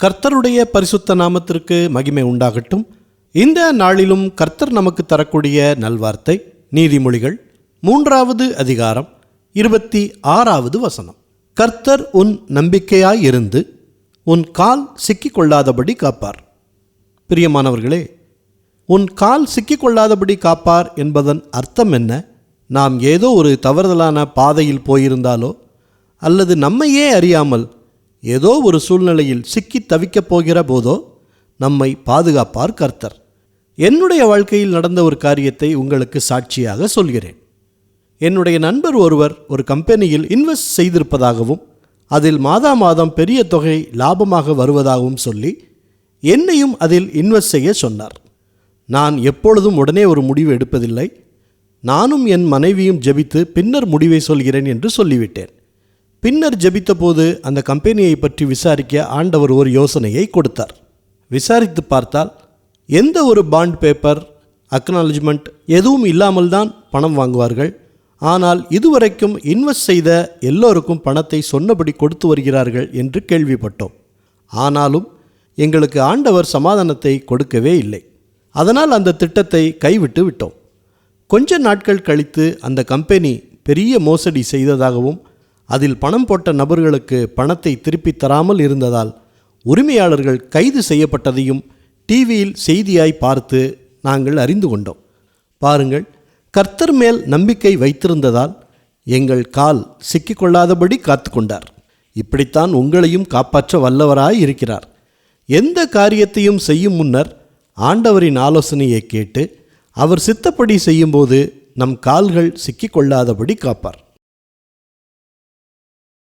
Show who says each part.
Speaker 1: கர்த்தருடைய பரிசுத்த நாமத்திற்கு மகிமை உண்டாகட்டும். இந்த நாளிலும் கர்த்தர் நமக்கு தரக்கூடிய நல்வார்த்தை நீதிமொழிகள் 3வது அதிகாரம் 26வது வசனம். கர்த்தர் உன் நம்பிக்கையாயிருந்து உன் கால் சிக்கிக்கொள்ளாதபடி காப்பார். பிரியமானவர்களே, உன் கால் சிக்கிக்கொள்ளாதபடி காப்பார் என்பதன் அர்த்தம் என்ன? நாம் ஏதோ ஒரு தவறுதலான பாதையில் போயிருந்தாலோ அல்லது நம்மையே அறியாமல் ஏதோ ஒரு சூழ்நிலையில் சிக்கி தவிக்கப் போகிற போதோ நம்மை பாதுகாப்பார் கர்த்தர். என்னுடைய வாழ்க்கையில் நடந்த ஒரு காரியத்தை உங்களுக்கு சாட்சியாக சொல்கிறேன். என்னுடைய நண்பர் ஒருவர் ஒரு கம்பெனியில் இன்வெஸ்ட் செய்திருப்பதாகவும் அதில் மாதம் பெரிய தொகை லாபமாக வருவதாகவும் சொல்லி என்னையும் அதில் இன்வெஸ்ட் செய்ய சொன்னார். நான் எப்பொழுதும் உடனே ஒரு முடிவு எடுப்பதில்லை. நானும் என் மனைவியும் ஜெபித்து பின்னர் முடிவை சொல்கிறேன் என்று சொல்லிவிட்டேன். பின்னர் ஜெபித்த போது அந்த கம்பெனியை பற்றி விசாரிக்க ஆண்டவர் ஒரு யோசனையை கொடுத்தார். விசாரித்து பார்த்தால் எந்த ஒரு பாண்ட் பேப்பர், அக்னாலஜ்மெண்ட் எதுவும் இல்லாமல் தான் பணம் வாங்குவார்கள். ஆனால் இதுவரைக்கும் இன்வெஸ்ட் செய்த எல்லோருக்கும் பணத்தை சொன்னபடி கொடுத்து வருகிறார்கள் என்று கேள்விப்பட்டோம். ஆனாலும் எங்களுக்கு ஆண்டவர் சமாதானத்தை கொடுக்கவே இல்லை. அதனால் அந்த திட்டத்தை கைவிட்டு விட்டோம். கொஞ்ச நாட்கள் கழித்து அந்த கம்பெனி பெரிய மோசடி செய்ததாகவும் அதில் பணம் போட்ட நபர்களுக்கு பணத்தை திருப்பி தராமல் இருந்ததால் உரிமையாளர்கள் கைது செய்யப்பட்டதையும் டிவியில் செய்தியாய் பார்த்து நாங்கள் அறிந்து கொண்டோம். பாருங்கள், கர்த்தர் மேல் நம்பிக்கை வைத்திருந்ததால் எங்கள் கால் சிக்கிக்கொள்ளாதபடி காத்து கொண்டார். இப்படித்தான் உங்களையும் காப்பாற்ற வல்லவராய் இருக்கிறார். எந்த காரியத்தையும் செய்யும் முன்னர் ஆண்டவரின் ஆலோசனையை கேட்டு அவர் சித்தப்படி செய்யும்போது நம் கால்கள் சிக்கிக்கொள்ளாதபடி காப்பார்.